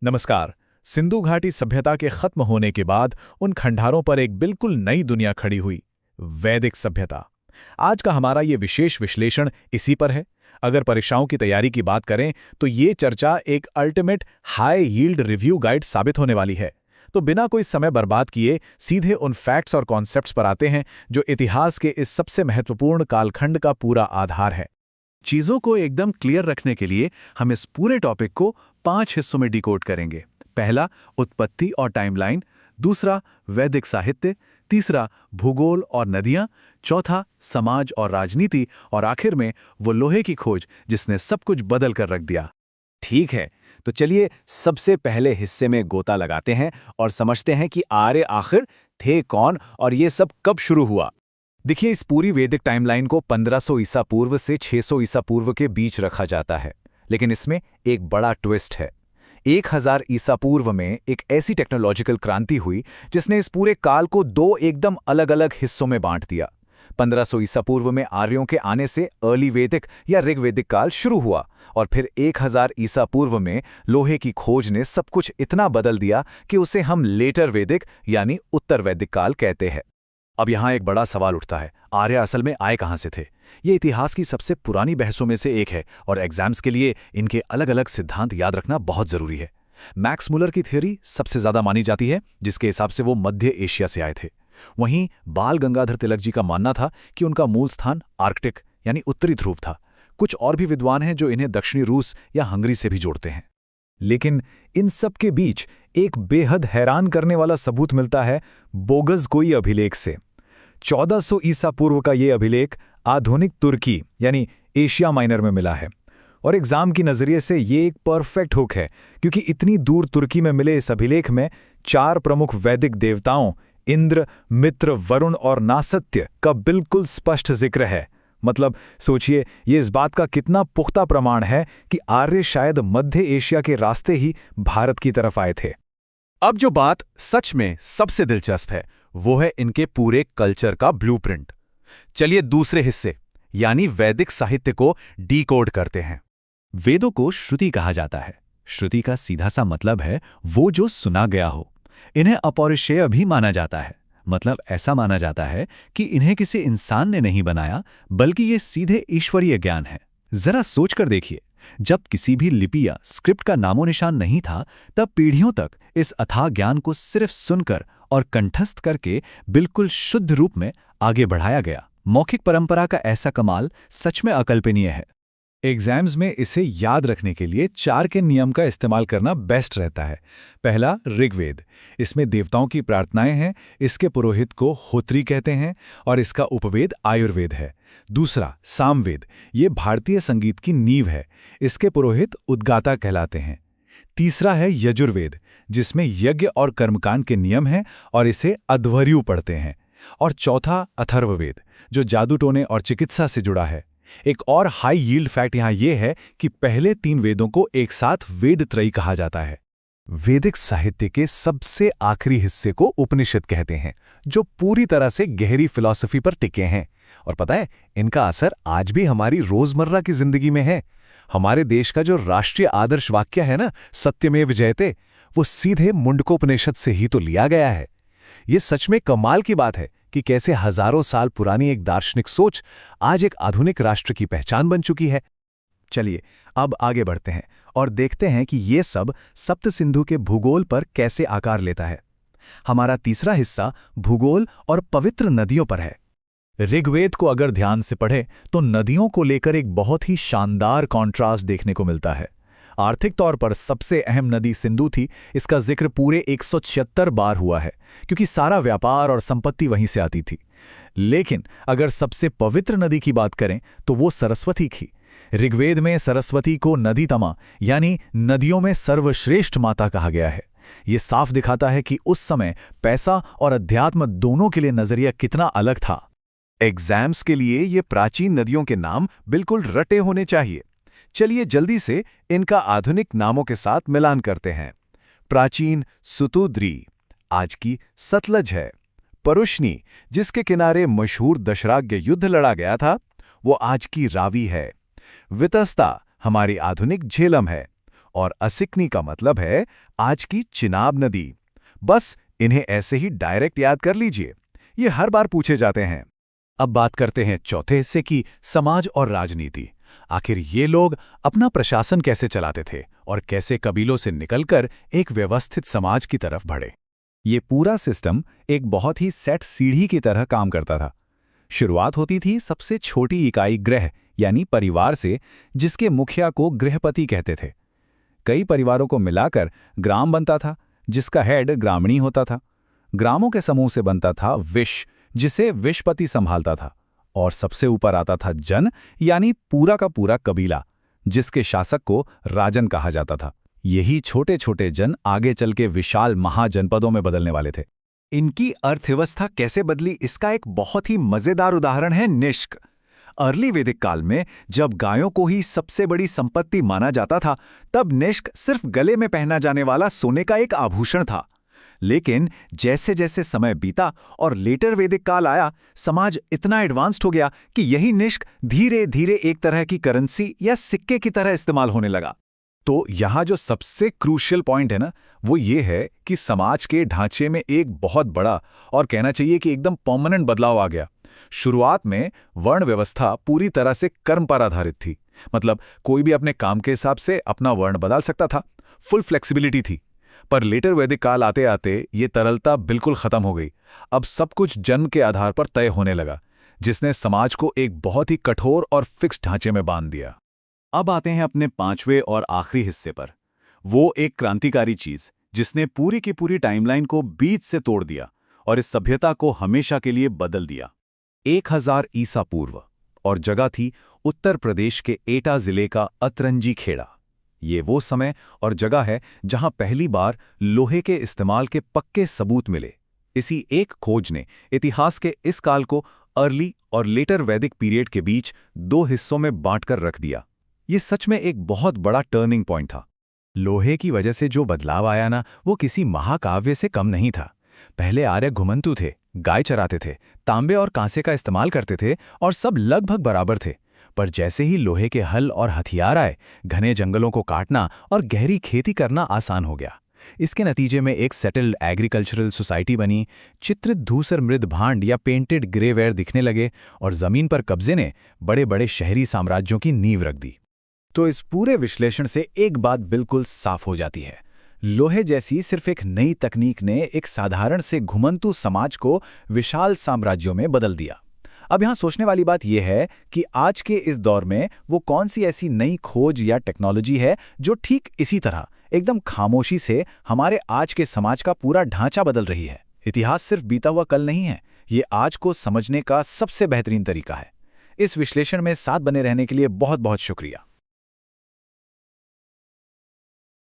नमस्कार। सिंधु घाटी सभ्यता के खत्म होने के बाद उन खंडारों पर एक बिल्कुल नई दुनिया खड़ी हुई, वैदिक सभ्यता। आज का हमारा ये विशेष विश्लेषण इसी पर है। अगर परीक्षाओं की तैयारी की बात करें तो ये चर्चा एक ultimate high yield review guide साबित होने वाली है। तो बिना कोई समय बर्बाद किए सीधे उन फैक्ट्स और कॉन्सेप्ट्स पर आते हैं जो इतिहास के इस सबसे महत्वपूर्ण कालखंड का पूरा आधार है। चीज़ों को एकदम क्लियर रखने के लिए हम इस पूरे टॉपिक को 5 हिस्सों में डिकोड करेंगे। पहला, उत्पत्ति और टाइमलाइन। दूसरा, वैदिक साहित्य। तीसरा, भूगोल और नदियाँ। चौथा, समाज और राजनीति। और आखिर में वो लोहे की खोज जिसने सब कुछ बदल कर रख दिया। ठीक है, तो चलिए सबसे पहले हिस्से में गोता लगाते हैं और समझते हैं कि आर्य आखिर थे कौन और ये सब कब शुरू हुआ। देखिए, इस पूरी वैदिक टाइमलाइन को 1500 ईसा पूर्व से 600 ईसा पूर्व के बीच रखा जाता है, लेकिन इसमें एक बड़ा ट्विस्ट है। 1000 ईसा पूर्व में एक ऐसी टेक्नोलॉजिकल क्रांति हुई जिसने इस पूरे काल को दो एकदम अलग-अलग हिस्सों में बांट दिया। 1500 ईसा पूर्व में आर्यों के आने से अर्ली वैदिक या ऋग्वैदिक काल शुरू हुआ, और फिर 1000 ईसा पूर्व में लोहे की खोज ने सब कुछ इतना बदल दिया कि उसे हम लेटर वैदिक यानी उत्तर वैदिक काल कहते हैं। अब यहाँ एक बड़ा सवाल उठता है, आर्य असल में आए कहाँ से थे? ये इतिहास की सबसे पुरानी बहसों में से एक है और एग्जाम्स के लिए इनके अलग-अलग सिद्धांत याद रखना बहुत जरूरी है। मैक्स मुलर की थ्योरी सबसे ज्यादा मानी जाती है, जिसके हिसाब से वो मध्य एशिया से आए थे। वहीं बाल गंगाधर तिलक जी का मानना था कि उनका मूल स्थान आर्कटिक यानी उत्तरी ध्रुव था। कुछ और भी विद्वान हैं जो इन्हें दक्षिणी रूस या हंगरी से भी जोड़ते हैं। लेकिन इन सब के बीच एक बेहद हैरान करने वाला सबूत मिलता है बोगस कोई अभिलेख से। 1400 ईसा पूर्व का ये अभिलेख आधुनिक तुर्की यानी एशिया माइनर में मिला है, और एग्जाम की नज़रिए से ये एक परफेक्ट हुक है, क्योंकि इतनी दूर तुर्की में मिले इस अभिलेख में 4 प्रमुख वैदिक देवताओं इंद्र, मित्र, वरुण और नासत्य का बिल्कुल स्पष्ट जिक्र है। मतलब सोचिए, ये इस बात का कितना पुख्ता प्रमाण है कि आर्य शायद मध्य एशिया के रास्ते ही भारत की तरफ आए थे। अब जो बात सच में सबसे दिलचस्प है वो है इनके पूरे कल्चर का ब्लूप्रिंट। चलिए दूसरे हिस्से यानी वैदिक साहित्य को डीकोड करते हैं। वेदों को श्रुति कहा जाता है। श्रुति का सीधा सा मतलब है वो जो सुना गया हो। इन्हें अपौरुषेय भी माना जाता है, मतलब ऐसा माना जाता है कि इन्हें किसी इंसान ने नहीं बनाया, बल्कि ये सीधे ईश्वरीय ज्ञान है। जरा सोचकर देखिए, जब किसी भी लिपि या स्क्रिप्ट का नामो निशान नहीं था, तब पीढ़ियों तक इस अथाह ज्ञान को सिर्फ सुनकर और कंठस्थ करके बिल्कुल शुद्ध रूप में आगे बढ़ाया गया। मौखिक परंपरा का ऐसा कमाल सच में अकल्पनीय है। एग्जाम्स में इसे याद रखने के लिए 4 के नियम का इस्तेमाल करना बेस्ट रहता है। पहला, ऋग्वेद। इसमें देवताओं की प्रार्थनाएं हैं। इसके पुरोहित को होत्री कहते हैं और इसका उपवेद आयुर्वेद है। दूसरा, सामवेद। ये भारतीय संगीत की नींव है। इसके पुरोहित उद्गाता कहलाते हैं। तीसरा है यजुर्वेद, जिसमें यज्ञ और कर्मकांड के नियम हैं और इसे अध्वर्यु पढ़ते हैं। और चौथा, अथर्ववेद, जो जादू टोने और चिकित्सा से जुड़ा है। एक और हाई यील्ड फैक्ट यहाँ ये है कि पहले 3 वेदों को एक साथ वेदत्रयी कहा जाता है। वैदिक साहित्य के सबसे आखिरी हिस्से को उपनिषद कहते हैं, जो पूरी तरह से गहरी फिलॉसफी पर टिके हैं। और पता है, इनका असर आज भी हमारी रोजमर्रा की जिंदगी में है। हमारे देश का जो राष्ट्रीय आदर्श वाक्य है ना, सत्यमेव जयते, वो सीधे मुंडकोपनिषद से ही तो लिया गया है। ये सच में कमाल की बात है कि कैसे हजारों साल पुरानी एक दार्शनिक सोच आज एक आधुनिक राष्ट्र की पहचान बन चुकी है। चलिए अब आगे बढ़ते हैं और देखते हैं कि ये सब सप्त सिंधु के भूगोल पर कैसे आकार लेता है। हमारा तीसरा हिस्सा भूगोल और पवित्र नदियों पर है। ऋग्वेद को अगर ध्यान से पढ़ें तो नदियों को लेकर एक बहुत ही शानदार कॉन्ट्रास्ट देखने को मिलता है। आर्थिक तौर पर सबसे अहम नदी सिंधु थी। इसका जिक्र पूरे 176 बार हुआ है, क्योंकि सारा व्यापार और संपत्ति वहीं से आती थी। लेकिन अगर सबसे पवित्र नदी की बात करें तो वो सरस्वती थी। ऋग्वेद में सरस्वती को नदीतमा यानी नदियों में सर्वश्रेष्ठ माता कहा गया है। ये साफ दिखाता है कि उस समय पैसा और अध्यात्म दोनों के लिए नजरिया कितना अलग था। एग्जाम्स के लिए ये प्राचीन नदियों के नाम बिल्कुल रटे होने चाहिए। चलिए जल्दी से इनका आधुनिक नामों के साथ मिलान करते हैं। प्राचीन सुतुद्री, आज की सतलज है। परुष्णी, जिसके किनारे मशहूर दशराग्य युद्ध लड़ा गया था, वो आज की रावी है। वितस्ता हमारी आधुनिक झेलम है। और असिकनी का मतलब है आज की चिनाब नदी। बस इन्हें ऐसे ही डायरेक्ट याद कर लीजिए, ये हर बार पूछे जाते हैं। अब बात करते हैं चौथे हिस्से की, समाज और राजनीति। आखिर ये लोग अपना प्रशासन कैसे चलाते थे और कैसे कबीलों से निकलकर एक व्यवस्थित समाज की तरफ बढ़े। ये पूरा सिस्टम एक बहुत ही सेट सीढ़ी की तरह काम करता था। शुरुआत होती थी सबसे छोटी इकाई गृह यानी परिवार से, जिसके मुखिया को गृहपति कहते थे। कई परिवारों को मिलाकर ग्राम बनता था, जिसका हेड ग्रामणी होता था। ग्रामों के समूह से बनता था विश, जिसे विशपति संभालता था। और सबसे ऊपर आता था जन यानी पूरा का पूरा कबीला, जिसके शासक को राजन कहा जाता था। यही छोटे छोटे जन आगे चल के विशाल महाजनपदों में बदलने वाले थे। इनकी अर्थव्यवस्था कैसे बदली, इसका एक बहुत ही मजेदार उदाहरण है निष्क। अर्ली वैदिक काल में जब गायों को ही सबसे बड़ी संपत्ति माना जाता था, तब निष्क सिर्फ गले में पहना जाने वाला सोने का एक आभूषण था। लेकिन जैसे जैसे समय बीता और लेटर वैदिक काल आया, समाज इतना एडवांस्ड हो गया कि यही निष्क धीरे धीरे एक तरह की करेंसी या सिक्के की तरह इस्तेमाल होने लगा। तो यहाँ जो सबसे क्रूशियल पॉइंट है ना, वो ये है कि समाज के ढांचे में एक बहुत बड़ा और कहना चाहिए कि एकदम परमानेंट बदलाव आ गया। शुरुआत में वर्ण व्यवस्था पूरी तरह से कर्म पर आधारित थी, मतलब कोई भी अपने काम के हिसाब से अपना वर्ण बदल सकता था, फुल फ्लेक्सिबिलिटी थी। पर लेटर वैदिक काल आते आते ये तरलता बिल्कुल खत्म हो गई। अब सब कुछ जन्म के आधार पर तय होने लगा, जिसने समाज को एक बहुत ही कठोर और फिक्स ढांचे में बांध दिया। अब आते हैं अपने पांचवें और आखिरी हिस्से पर। वो एक क्रांतिकारी चीज जिसने पूरी की पूरी टाइमलाइन को बीच से तोड़ दिया और इस सभ्यता को हमेशा के लिए बदल दिया। 1000 ईसा पूर्व, और जगह थी उत्तर प्रदेश के एटा जिले का अतरंजी खेड़ा। ये वो समय और जगह है जहां पहली बार लोहे के इस्तेमाल के पक्के सबूत मिले। इसी एक खोज ने इतिहास के इस काल को अर्ली और लेटर वैदिक पीरियड के बीच दो हिस्सों में बांटकर रख दिया। ये सच में एक बहुत बड़ा टर्निंग पॉइंट था। लोहे की वजह से जो बदलाव आया ना, वो किसी महाकाव्य से कम नहीं था। पहले आर्य घुमंतु थे, गाय चराते थे, तांबे और कांसे का इस्तेमाल करते थे और सब लगभग बराबर थे। पर जैसे ही लोहे के हल और हथियार आए, घने जंगलों को काटना और गहरी खेती करना आसान हो गया। इसके नतीजे में एक सेटल्ड एग्रीकल्चरल सोसाइटी बनी, चित्रित धूसर मृद भांड या पेंटेड ग्रेवेयर दिखने लगे और जमीन पर कब्जे ने बड़े बड़े शहरी साम्राज्यों की नींव रख दी। तो इस पूरे विश्लेषण से एक बात बिल्कुल साफ हो जाती है, लोहे जैसी सिर्फ एक नई तकनीक ने एक साधारण से घुमंतु समाज को विशाल साम्राज्यों में बदल दिया। अब यहाँ सोचने वाली बात यह है कि आज के इस दौर में वो कौन सी ऐसी नई खोज या टेक्नोलॉजी है जो ठीक इसी तरह एकदम खामोशी से हमारे आज के समाज का पूरा ढांचा बदल रही है। इतिहास सिर्फ बीता हुआ कल नहीं है, ये आज को समझने का सबसे बेहतरीन तरीका है। इस विश्लेषण में साथ बने रहने के लिए बहुत बहुत शुक्रिया।